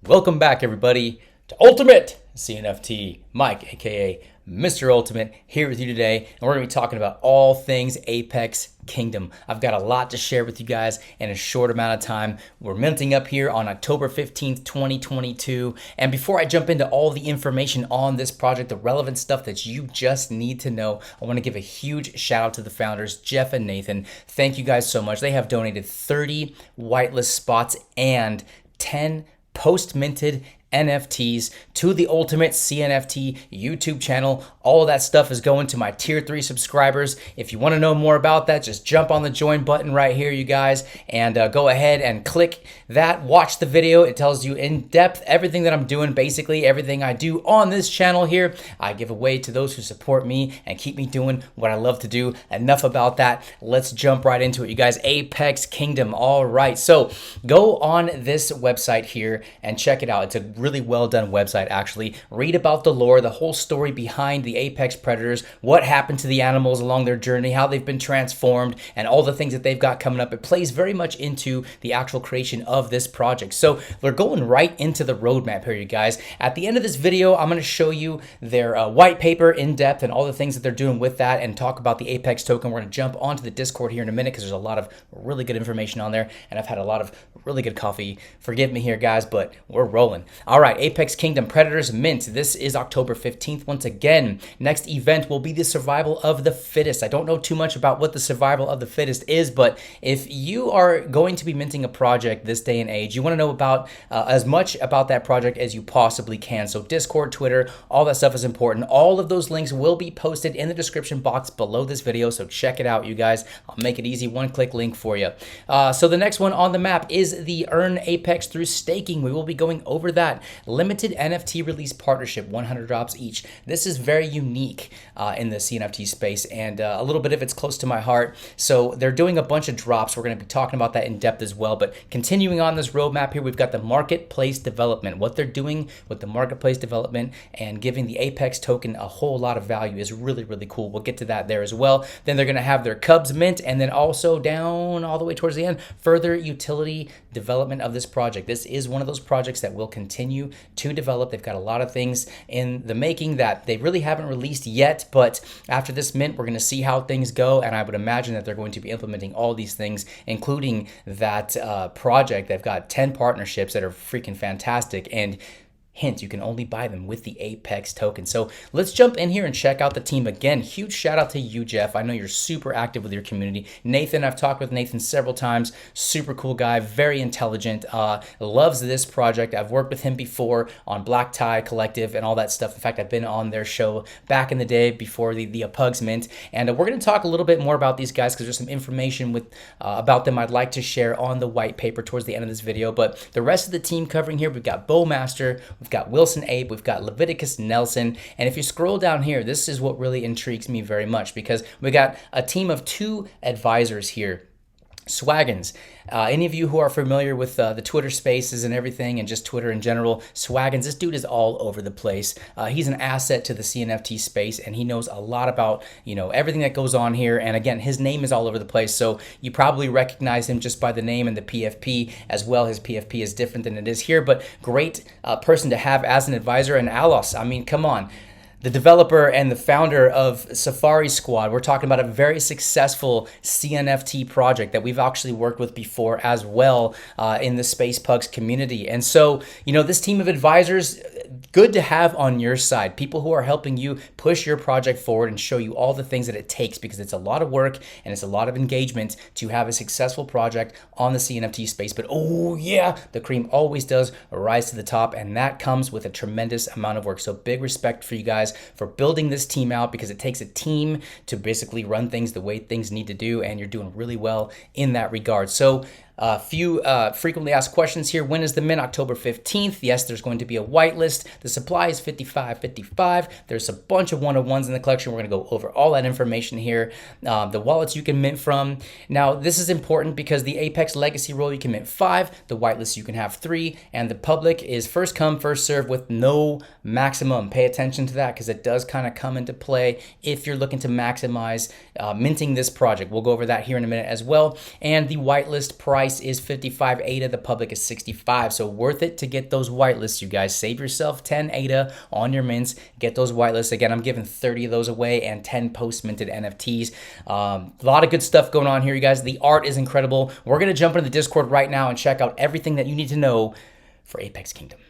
Welcome back, everybody, to Ultimate CNFT. Mike, aka Mr. Ultimate, here with you today, and we're going to be talking about all things Apex Kingdom. I've got a lot to share with you guys in a short amount of time. We're minting up here on October 15th, 2022. And before I jump into all the information on this project, the relevant stuff that you just need to know, I want to give a huge shout out to the founders, Jeff and Nathan. Thank you guys so much. They have donated 30 whitelist spots and 10 post-minted NFTs to the Ultimate CNFT YouTube channel. All of that stuff is going to my tier 3 subscribers. If you want to know more about that, just jump on the join button right here, you guys, and go ahead and click that. Watch the video. It tells you in depth everything that I'm doing, basically everything I do on this channel here. I give away to those who support me and keep me doing what I love to do. Enough about that. Let's jump right into it, you guys. Apex Kingdom. All right. So go on this website here and check it out. It's a really well done website, actually. Read about the lore, the whole story behind the Apex Predators, what happened to the animals along their journey, how they've been transformed, and all the things that they've got coming up. It plays very much into the actual creation of this project. So we're going right into the roadmap here, you guys. At the end of this video, I'm going to show you their white paper in depth and all the things that they're doing with that, and talk about the Apex token. We're going to jump onto the Discord here in a minute because there's a lot of really good information on there, and I've had a lot of really good coffee. Forgive me here, guys, but we're rolling. All right, Apex Kingdom Predators Mint. This is October 15th. Once again, next event will be the survival of the fittest. I don't know too much about what the survival of the fittest is, but if you are going to be minting a project this day and age, you want to know about as much about that project as you possibly can. So Discord, Twitter, all that stuff is important. All of those links will be posted in the description box below this video, so check it out, you guys. I'll make it easy, one-click link for you. So the next one on the map is the Earn Apex through staking. We will be going over that. Limited NFT release partnership, 100 drops each. This is very unique in the CNFT space, and a little bit of it's close to my heart. So they're doing a bunch of drops. We're going to be talking about that in depth as well. But continuing on this roadmap here, we've got the marketplace development. What they're doing with the marketplace development and giving the Apex token a whole lot of value is really, really cool. We'll get to that there as well. Then they're going to have their Cubs mint, and then also down all the way towards the end, further utility development of this project. This is one of those projects that will continue to develop. They've got a lot of things in the making that they really haven't released yet, but after this mint, we're going to see how things go, and I would imagine that they're going to be implementing all these things, including that project. They've got 10 partnerships that are freaking fantastic, and hint, you can only buy them with the Apex token. So let's jump in here and check out the team. Again, huge shout out to you, Jeff. I know you're super active with your community. Nathan, I've talked with Nathan several times. Super cool guy, very intelligent, loves this project. I've worked with him before on Black Tie Collective and all that stuff. In fact, I've been on their show back in the day before the Pugs Mint. And we're going to talk a little bit more about these guys because there's some information with about them I'd like to share on the white paper towards the end of this video. But the rest of the team covering here, we've got Bowmaster, we've got Wilson Abe, we've got Leviticus Nelson, and if you scroll down here, this is what really intrigues me very much because we got a team of 2 advisors here. Swaggins. Any of you who are familiar with the Twitter spaces and everything, and just Twitter in general, Swaggins, this dude is all over the place. He's an asset to the CNFT space, and he knows a lot about, everything that goes on here. And again, his name is all over the place, so you probably recognize him just by the name and the PFP as well. His PFP is different than it is here, but great person to have as an advisor. And Alos, I mean, come on. The developer and the founder of Safari Squad. We're talking about a very successful CNFT project that we've actually worked with before as well in the Space Pugs community. And so, this team of advisors, good to have on your side. People who are helping you push your project forward and show you all the things that it takes, because it's a lot of work and it's a lot of engagement to have a successful project on the CNFT space. But oh yeah, the cream always does rise to the top, and that comes with a tremendous amount of work. So big respect for you guys for building this team out, because it takes a team to basically run things the way things need to do, and you're doing really well in that regard. So a few frequently asked questions here. When is the mint? October 15th. Yes, there's going to be a whitelist. The supply is 55. There's a bunch of one-of-ones in the collection. We're going to go over all that information here. The wallets you can mint from. Now, this is important because the Apex Legacy roll, you can mint 5. The whitelist, you can have 3. And the public is first come, first serve with no maximum. Pay attention to that because it does kind of come into play if you're looking to maximize minting this project. We'll go over that here in a minute as well. And the whitelist price price is 55 ADA, the public is 65. So worth it to get those whitelists, you guys. Save yourself 10 ADA on your mints. Get those whitelists. Again, I'm giving 30 of those away and 10 post-minted NFTs. A lot of good stuff going on here, you guys. The art is incredible. We're going to jump into the Discord right now and check out everything that you need to know for Apex Kingdom.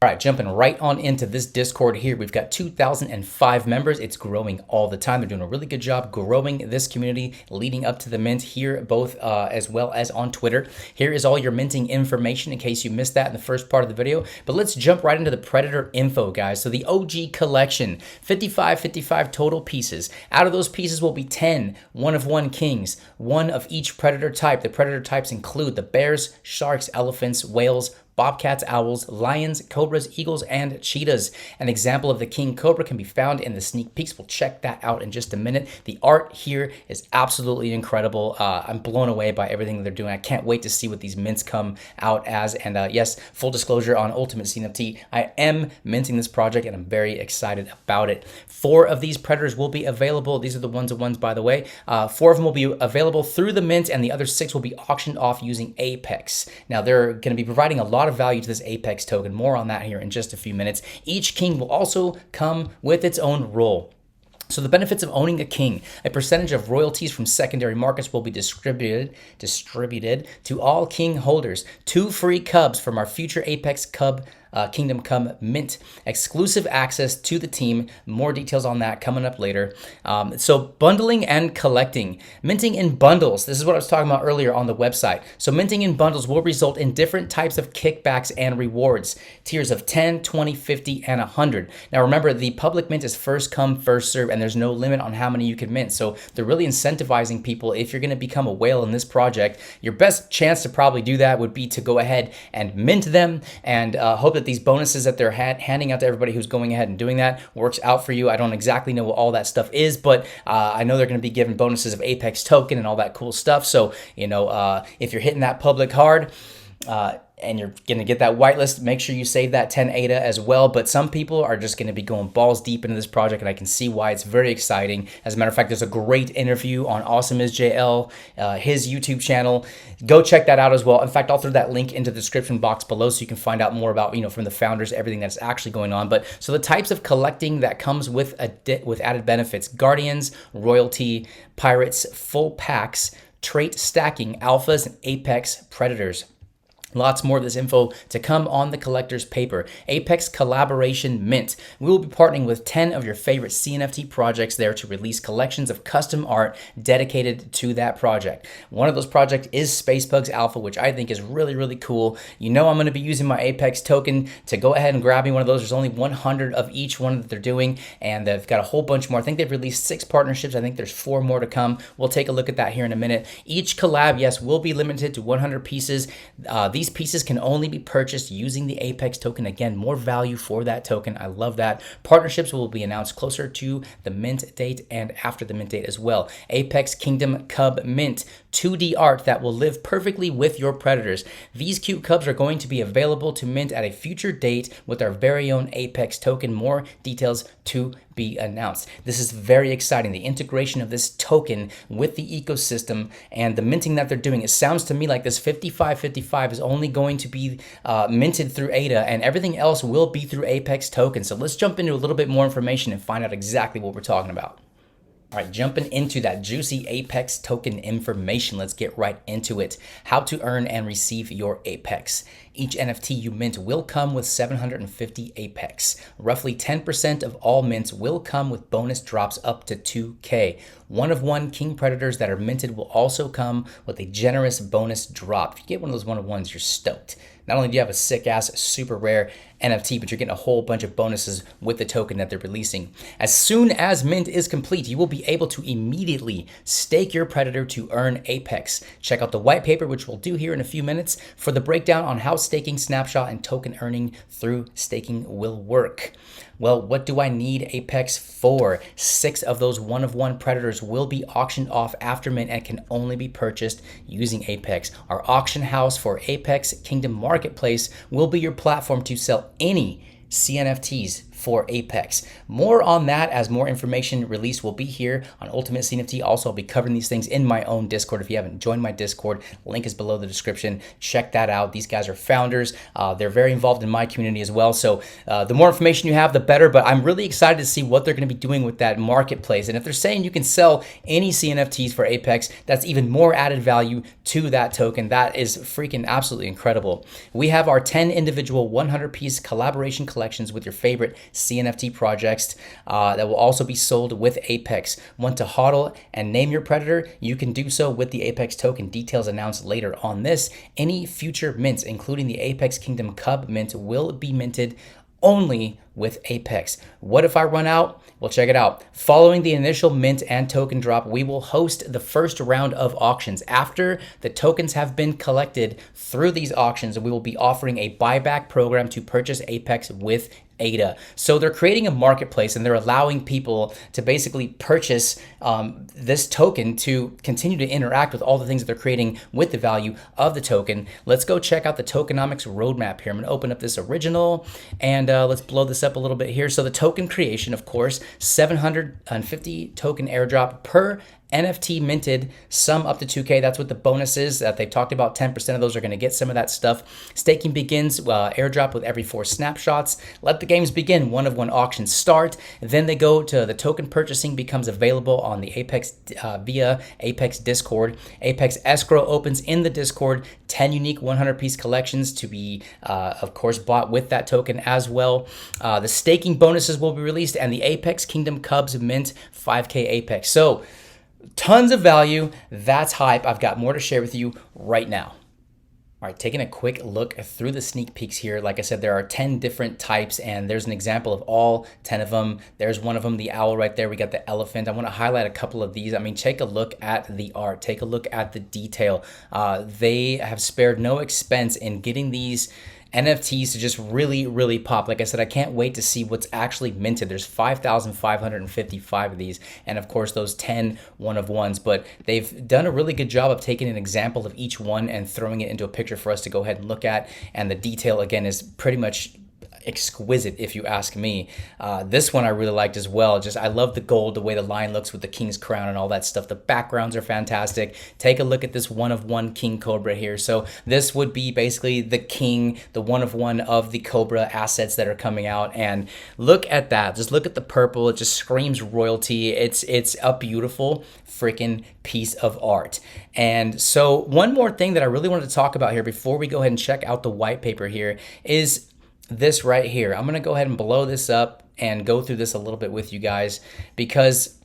All right, jumping right on into this Discord here. We've got 2,005 members. It's growing all the time. They're doing a really good job growing this community leading up to the mint here, both as well as on Twitter. Here is all your minting information in case you missed that in the first part of the video. But let's jump right into the Predator info, guys. So the OG collection, 55 total pieces. Out of those pieces will be 10 one-of-one kings, one of each Predator type. The Predator types include the bears, sharks, elephants, whales, bobcats, owls, lions, cobras, eagles, and cheetahs. An example of the king cobra can be found in the sneak peeks. We'll check that out in just a minute. The art here is absolutely incredible. I'm blown away by everything that they're doing. I can't wait to see what these mints come out as. And yes, full disclosure on UltimateCNFT, I am minting this project and I'm very excited about it. 4 of these predators will be available. These are the ones, by the way. 4 of them will be available through the mint and the other 6 will be auctioned off using Apex. Now they're going to be providing a lot of value to this Apex token. More on that here in just a few minutes. Each king will also come with its own role. So the benefits of owning a king: a percentage of royalties from secondary markets will be distributed to all king holders. 2 free cubs from our future Apex Kingdom come mint. Exclusive access to the team. More details on that coming up later. So bundling and collecting. Minting in bundles. This is what I was talking about earlier on the website. So minting in bundles will result in different types of kickbacks and rewards. Tiers of 10, 20, 50, and 100. Now remember, the public mint is first come, first serve, and there's no limit on how many you can mint. So they're really incentivizing people. If you're going to become a whale in this project, your best chance to probably do that would be to go ahead and mint them and hope that these bonuses that they're handing out to everybody who's going ahead and doing that works out for you. I don't exactly know what all that stuff is, but I know they're going to be giving bonuses of Apex token and all that cool stuff. So, you know, if you're hitting that public hard, and you're going to get that whitelist, make sure you save that 10 ADA as well. But some people are just going to be going balls deep into this project, and I can see why it's very exciting. As a matter of fact, there's a great interview on Awesome is JL, his YouTube channel. Go check that out as well. In fact, I'll throw that link into the description box below so you can find out more about, you know, from the founders, everything that's actually going on. But so the types of collecting that comes with added benefits: guardians, royalty, pirates, full packs, trait stacking, alphas, and apex predators. Lots more of this info to come on the collector's paper. Apex Collaboration Mint. We will be partnering with 10 of your favorite CNFT projects there to release collections of custom art dedicated to that project. One of those projects is Spacebugs Alpha, which I think is really, really cool. You know I'm going to be using my Apex token to go ahead and grab me one of those. There's only 100 of each one that they're doing, and they've got a whole bunch more. I think they've released 6 partnerships. I think there's 4 more to come. We'll take a look at that here in a minute. Each collab, yes, will be limited to 100 pieces. These pieces can only be purchased using the Apex token. Again, more value for that token. I love that. Partnerships will be announced closer to the mint date and after the mint date as well. Apex Kingdom Cub Mint. 2D art that will live perfectly with your predators. These cute cubs are going to be available to mint at a future date with our very own Apex token. More details to be announced. This is very exciting. The integration of this token with the ecosystem and the minting that they're doing. It sounds to me like this 55 is only going to be minted through ADA, and everything else will be through Apex token. So let's jump into a little bit more information and find out exactly what we're talking about. All right, jumping into that juicy Apex token information, let's get right into it. How to earn and receive your Apex. Each NFT you mint will come with 750 Apex. Roughly 10% of all mints will come with bonus drops up to 2K. One-of-one King Predators that are minted will also come with a generous bonus drop. If you get one of those one-of-ones, you're stoked. Not only do you have a sick-ass, super rare NFT, but you're getting a whole bunch of bonuses with the token that they're releasing. As soon as mint is complete, you will be able to immediately stake your Predator to earn Apex. Check out the white paper, which we'll do here in a few minutes, for the breakdown on how staking, snapshot, and token earning through staking will work. Well, what do I need Apex for? 6 of those one-of-one Predators will be auctioned off after mint and can only be purchased using Apex. Our auction house for Apex Kingdom Marketplace will be your platform to sell any CNFTs for Apex. More on that as more information released will be here on Ultimate CNFT. Also, I'll be covering these things in my own Discord. If you haven't joined my Discord, link is below the description. Check that out. These guys are founders. They're very involved in my community as well. So the more information you have, the better. But I'm really excited to see what they're going to be doing with that marketplace. And if they're saying you can sell any CNFTs for Apex, that's even more added value to that token. That is freaking absolutely incredible. We have our 10 individual 100-piece collaboration collections with your favorite CNFT projects that will also be sold with Apex. Want to hodl and name your predator? You can do so with the Apex token. Details announced later on this. Any future mints, including the Apex Kingdom Cub mint, will be minted only with Apex. What if I run out? Well, check it out. Following the initial mint and token drop, we will host the first round of auctions. After the tokens have been collected through these auctions, we will be offering a buyback program to purchase Apex with ADA. So they're creating a marketplace and they're allowing people to basically purchase this token to continue to interact with all the things that they're creating with the value of the token. Let's go check out the tokenomics roadmap here. I'm going to open up this original and let's blow this up a little bit here. So the token creation, of course, 750 token airdrop per NFT minted, some up to 2K. That's what the bonus is that they've talked about. 10% of those are going to get some of that stuff. Staking begins airdrop with every 4 snapshots. Let the games begin. 1 of 1 auctions start. Then they go to the token purchasing becomes available on the Apex via Apex Discord. Apex escrow opens in the Discord. 10 unique 100-piece collections to be, of course, bought with that token as well. The staking bonuses will be released, and the Apex Kingdom Cubs mint 5K Apex. So tons of value. That's hype. I've got more to share with you right now. All right, taking a quick look through the sneak peeks here. Like I said, there are 10 different types, and there's an example of all 10 of them. There's one of them, the owl right there. We got the elephant. I want to highlight a couple of these. I mean, take a look at the art. Take a look at the detail. They have spared no expense in getting these NFTs to just really, really pop. Like I said, I can't wait to see what's actually minted. There's 5,555 of these, and of course those 10 one-of-ones, but they've done a really good job of taking an example of each one and throwing it into a picture for us to go ahead and look at, and the detail, again, is pretty much exquisite if you ask me. This one I really liked as well. Just I love the gold, the way the lion looks with the king's crown and all that stuff. The backgrounds are fantastic. Take a look at this 1-of-1 king cobra here. So this would be basically the king, the 1-of-1 of the cobra assets that are coming out, and look at that. Just look at the purple. It just screams royalty. It's a beautiful freaking piece of art. And so one more thing that I really wanted to talk about here before we go ahead and check out the white paper here is this right here. I'm going to go ahead and blow this up and go through this a little bit with you guys, because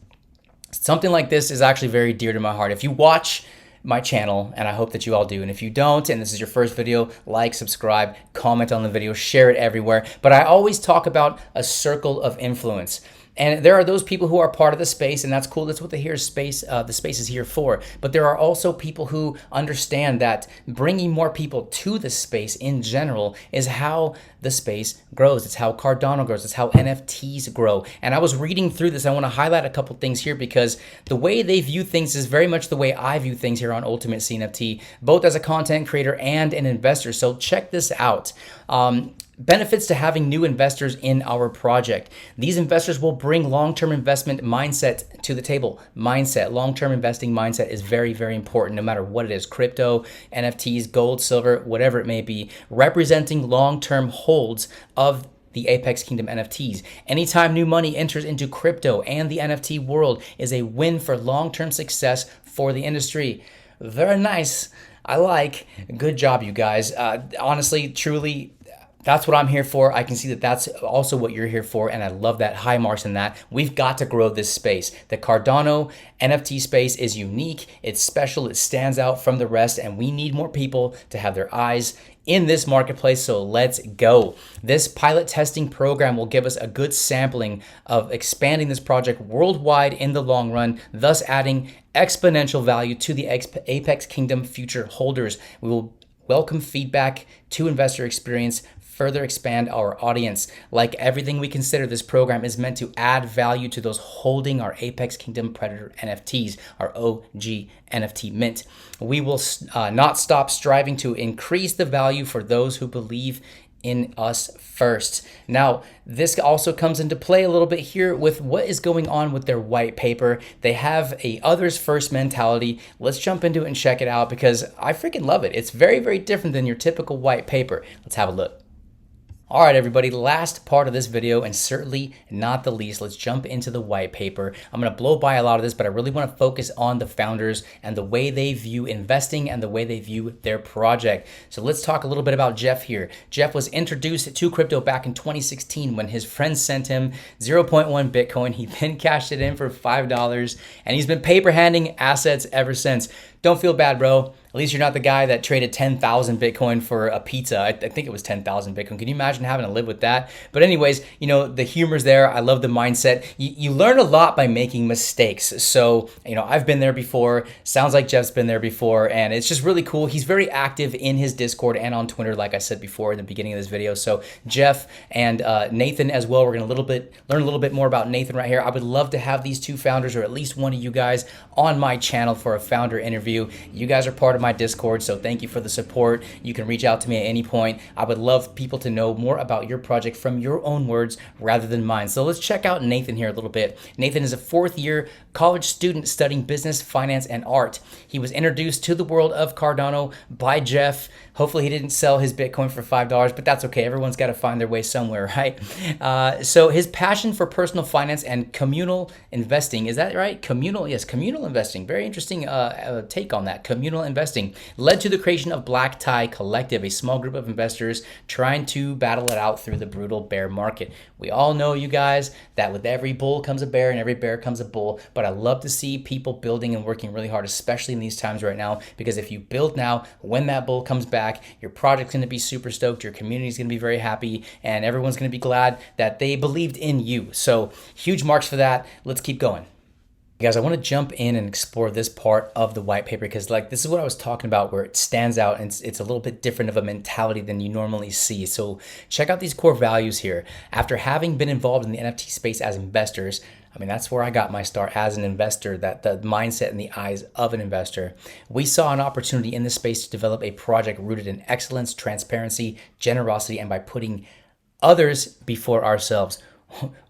something like this is actually very dear to my heart. If you watch my channel, and I hope that you all do, and if you don't, and this is your first video, like, subscribe, comment on the video, share it everywhere. But I always talk about a circle of influence. And there are those people who are part of the space, and that's cool. That's what the space is here for. But there are also people who understand that bringing more people to the space in general is how the space grows. It's how Cardano grows. It's how NFTs grow. And I was reading through this. I want to highlight a couple things here, because the way they view things is very much the way I view things here on Ultimate CNFT, both as a content creator and an investor. So check this out. Benefits to having new investors in our project. These investors will bring long-term investment mindset to the table. Long-term investing mindset is very, very important, no matter what it is. Crypto, NFTs, gold, silver, whatever it may be, representing long-term holds of the Apex Kingdom NFTs. Anytime new money enters into crypto and the NFT world is a win for long-term success for the industry. Very nice. I like. Good job, you guys. Honestly, truly, that's what I'm here for. I can see that that's also what you're here for, and I love that. High marks in that. We've got to grow this space. The Cardano NFT space is unique. It's special. It stands out from the rest, and we need more people to have their eyes in this marketplace, so let's go. This pilot testing program will give us a good sampling of expanding this project worldwide in the long run, thus adding exponential value to the Apex Kingdom future holders. We will welcome feedback to investor experience, further expand our audience. Like everything we consider, this program is meant to add value to those holding our Apex Kingdom Predator NFTs, our OG NFT mint. We will not stop striving to increase the value for those who believe in us first. Now, this also comes into play a little bit here with what is going on with their white paper. They have a others first mentality. Let's jump into it and check it out because I freaking love it. It's very, very different than your typical white paper. Let's have a look. All right, everybody, last part of this video, and certainly not the least, let's jump into the white paper. I'm going to blow by a lot of this, but I really want to focus on the founders and the way they view investing and the way they view their project. So let's talk a little bit about Jeff here. Jeff was introduced to crypto back in 2016 when his friends sent him 0.1 Bitcoin. He then cashed it in for $5, and he's been paper handing assets ever since. Don't feel bad, bro. At least you're not the guy that traded 10,000 Bitcoin for a pizza. I think it was 10,000 Bitcoin. Can you imagine having to live with that? But anyways, you know, the humor's there. I love the mindset. You learn a lot by making mistakes. So, you know, I've been there before. Sounds like Jeff's been there before. And it's just really cool. He's very active in his Discord and on Twitter, like I said before in the beginning of this video. So Jeff and Nathan as well. We're going to learn a little bit more about Nathan right here. I would love to have these two founders or at least one of you guys on my channel for a founder interview. You guys are part of my Discord, so thank you for the support. You can reach out to me at any point. I would love people to know more about your project from your own words rather than mine. So let's check out Nathan here a little bit. Nathan is a fourth-year college student studying business, finance, and art. He was introduced to the world of Cardano by Jeff. Hopefully he didn't sell his Bitcoin for $5, but that's okay. Everyone's got to find their way somewhere, right? So his passion for personal finance and communal investing, is that right? Communal, yes, communal investing. Very interesting take on that. Communal investing led to the creation of Black Tie Collective, a small group of investors trying to battle it out through the brutal bear market. We all know, you guys, that with every bull comes a bear and every bear comes a bull, but I love to see people building and working really hard, especially in these times right now, because if you build now, when that bull comes back, your project's going to be super stoked, your community's going to be very happy, and everyone's going to be glad that they believed in you. So huge marks for that. Let's keep going. Guys, I want to jump in and explore this part of the white paper because like this is what I was talking about where it stands out and it's a little bit different of a mentality than you normally see. So check out these core values here. After having been involved in the NFT space as investors, I mean, that's where I got my start as an investor, that the mindset in the eyes of an investor. We saw an opportunity in this space to develop a project rooted in excellence, transparency, generosity, and by putting others before ourselves.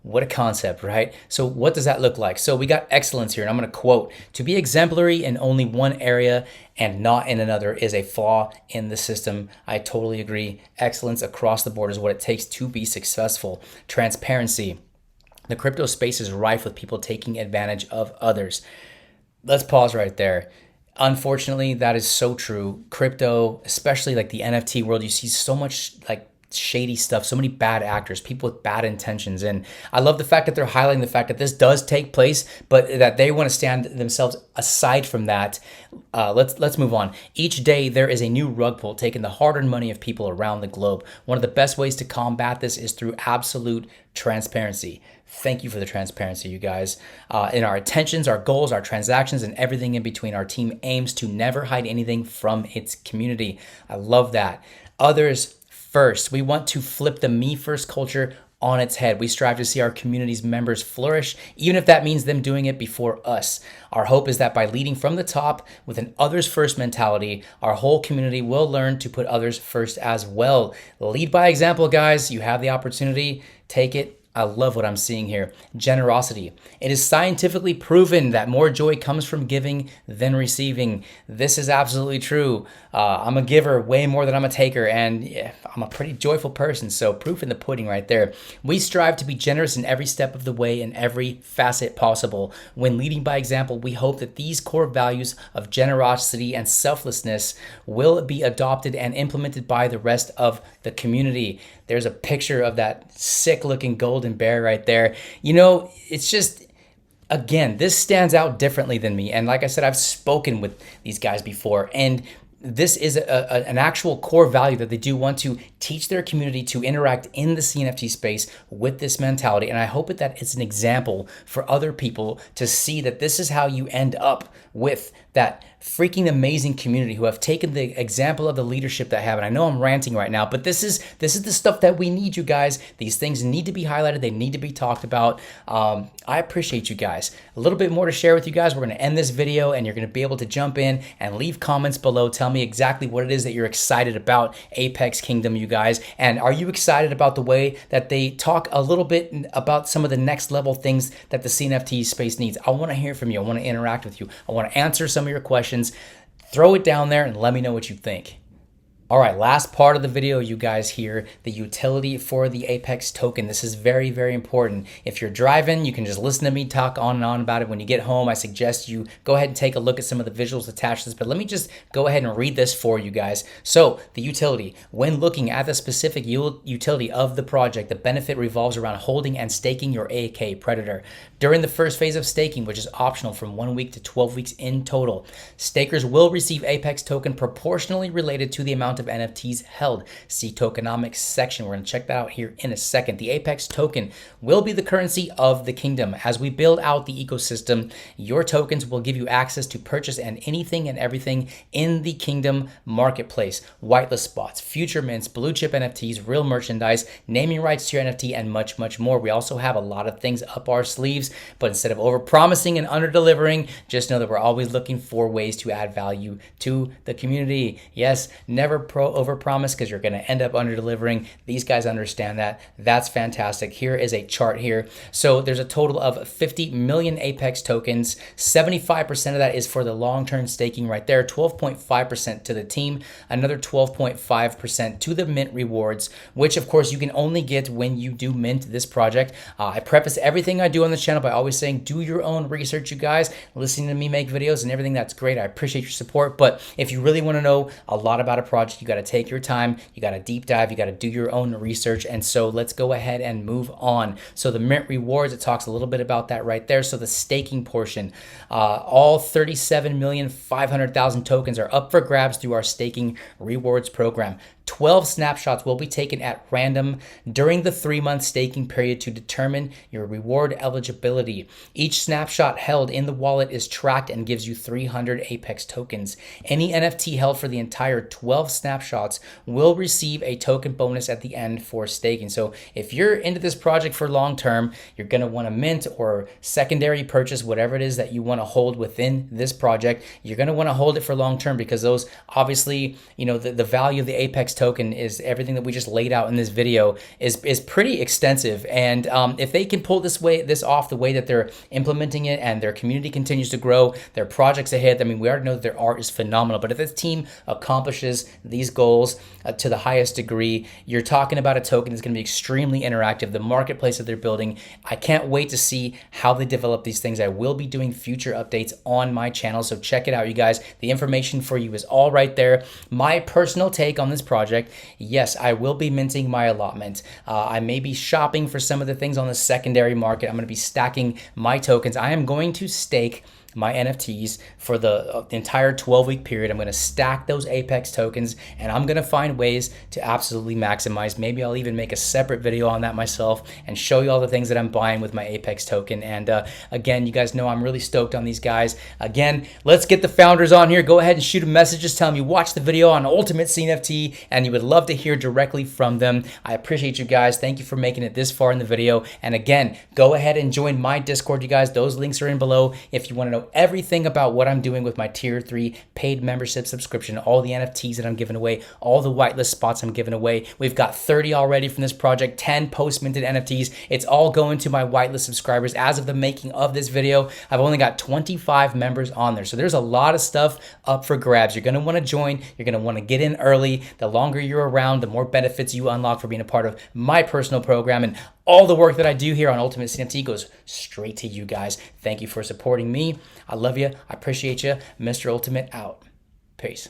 What a concept, right? So what does that look like? So we got excellence here, and I'm going to quote, "To be exemplary in only one area and not in another is a flaw in the system." I totally agree. Excellence across the board is what it takes to be successful. Transparency. The crypto space is rife with people taking advantage of others. Let's pause right there. Unfortunately, that is so true. Crypto, especially like the NFT world, you see so much like shady stuff, so many bad actors, people with bad intentions. And I love the fact that they're highlighting the fact that this does take place, but that they want to stand themselves aside from that. Let's move on. Each day there is a new rug pull taking the hard-earned money of people around the globe. One of the best ways to combat this is through absolute transparency. Thank you for the transparency, you guys. In our intentions, our goals, our transactions, and everything in between, our team aims to never hide anything from its community. I love that. Others first. We want to flip the me first culture on its head. We strive to see our community's members flourish, even if that means them doing it before us. Our hope is that by leading from the top with an others first mentality, our whole community will learn to put others first as well. Lead by example, guys. You have the opportunity. Take it. I love what I'm seeing here. Generosity. It is scientifically proven that more joy comes from giving than receiving. This is absolutely true. I'm a giver way more than I'm a taker, and yeah, I'm a pretty joyful person, so proof in the pudding right there. We strive to be generous in every step of the way in every facet possible. When leading by example, we hope that these core values of generosity and selflessness will be adopted and implemented by the rest of the community. There's a picture of that sick looking golden bear right there. You know, it's just, again, this stands out differently than me. And like I said, I've spoken with these guys before, and this is an actual core value that they do want to teach their community to interact in the CNFT space with this mentality. And I hope that it's an example for other people to see that this is how you end up with that freaking amazing community who have taken the example of the leadership that I have. And I know I'm ranting right now, but this is the stuff that we need, you guys. These things need to be highlighted. They need to be talked about. I appreciate you guys. A little bit more to share with you guys. We're going to end this video and you're going to be able to jump in and leave comments below. Tell me exactly what it is that you're excited about Apex Kingdom, you guys. And are you excited about the way that they talk a little bit about some of the next level things that the CNFT space needs? I want to hear from you. I want to interact with you. I want to answer some of your questions. Throw it down there and let me know what you think. All right, last part of the video, you guys here, the utility for the Apex token. This is very, very important. If you're driving, you can just listen to me talk on and on about it. When you get home, I suggest you go ahead and take a look at some of the visuals attached to this, but let me just go ahead and read this for you guys. So the utility, when looking at the specific utility of the project, the benefit revolves around holding and staking your AK Predator. During the first phase of staking, which is optional from 1 week to 12 weeks in total, stakers will receive Apex token proportionally related to the amount of NFTs held. See tokenomics section. We're going to check that out here in a second. The Apex token will be the currency of the kingdom. As we build out the ecosystem, your tokens will give you access to purchase and anything and everything in the kingdom marketplace. Whitelist spots, future mints, blue chip NFTs, real merchandise, naming rights to your NFT, and much, much more. We also have a lot of things up our sleeves, but instead of over promising and under delivering, just know that we're always looking for ways to add value to the community. Yes, never over promise because you're going to end up under delivering. These guys understand that. That's fantastic. Here is a chart here. So there's a total of 50 million Apex tokens. 75% of that is for the long-term staking right there. 12.5% to the team. Another 12.5% to the mint rewards, which of course you can only get when you do mint this project. I preface everything I do on the channel by always saying, do your own research, you guys. Listening to me make videos and everything, that's great. I appreciate your support. But if you really want to know a lot about a project, you got to take your time, you got to deep dive, you got to do your own research. And so let's go ahead and move on. So the mint rewards, it talks a little bit about that right there. So the staking portion, all 37,500,000 tokens are up for grabs through our staking rewards program. 12 snapshots will be taken at random during the 3-month staking period to determine your reward eligibility. Each snapshot held in the wallet is tracked and gives you 300 Apex tokens. Any NFT held for the entire 12 snapshots will receive a token bonus at the end for staking. So if you're into this project for long term, you're going to want to mint or secondary purchase whatever it is that you want to hold within this project. You're going to want to hold it for long term because those obviously, you know, the value of the Apex token is everything that we just laid out in this video is pretty extensive. And if they can pull this off the way that they're implementing it and their community continues to grow, their projects ahead, I mean, we already know that their art is phenomenal. But if this team accomplishes these goals to the highest degree, you're talking about a token that's going to be extremely interactive. The marketplace that they're building, I can't wait to see how they develop these things. I will be doing future updates on my channel, so check it out, you guys. The information for you is all right there. My personal take on this project, yes, I will be minting my allotment. I may be shopping for some of the things on the secondary market. I'm going to be stacking my tokens. I am going to stake my NFTs for the entire 12-week period. I'm going to stack those Apex tokens and I'm going to find ways to absolutely maximize. Maybe I'll even make a separate video on that myself and show you all the things that I'm buying with my Apex token. And again, you guys know I'm really stoked on these guys. Again, let's get the founders on here. Go ahead and shoot a message. Just tell them you watched the video on UltimateCNFT and you would love to hear directly from them. I appreciate you guys. Thank you for making it this far in the video. And again, go ahead and join my Discord, you guys. Those links are in below if you want to know everything about what I'm doing with my tier 3 paid membership subscription, all the NFTs that I'm giving away, all the whitelist spots I'm giving away. We've got 30 already from this project, 10 post-minted NFTs. It's all going to my whitelist subscribers. As of the making of this video, I've only got 25 members on there. So there's a lot of stuff up for grabs. You're going to want to join. You're going to want to get in early. The longer you're around, the more benefits you unlock for being a part of my personal program. And all the work that I do here on UltimateCNFT goes straight to you guys. Thank you for supporting me. I love you. I appreciate you. Mr. Ultimate out. Peace.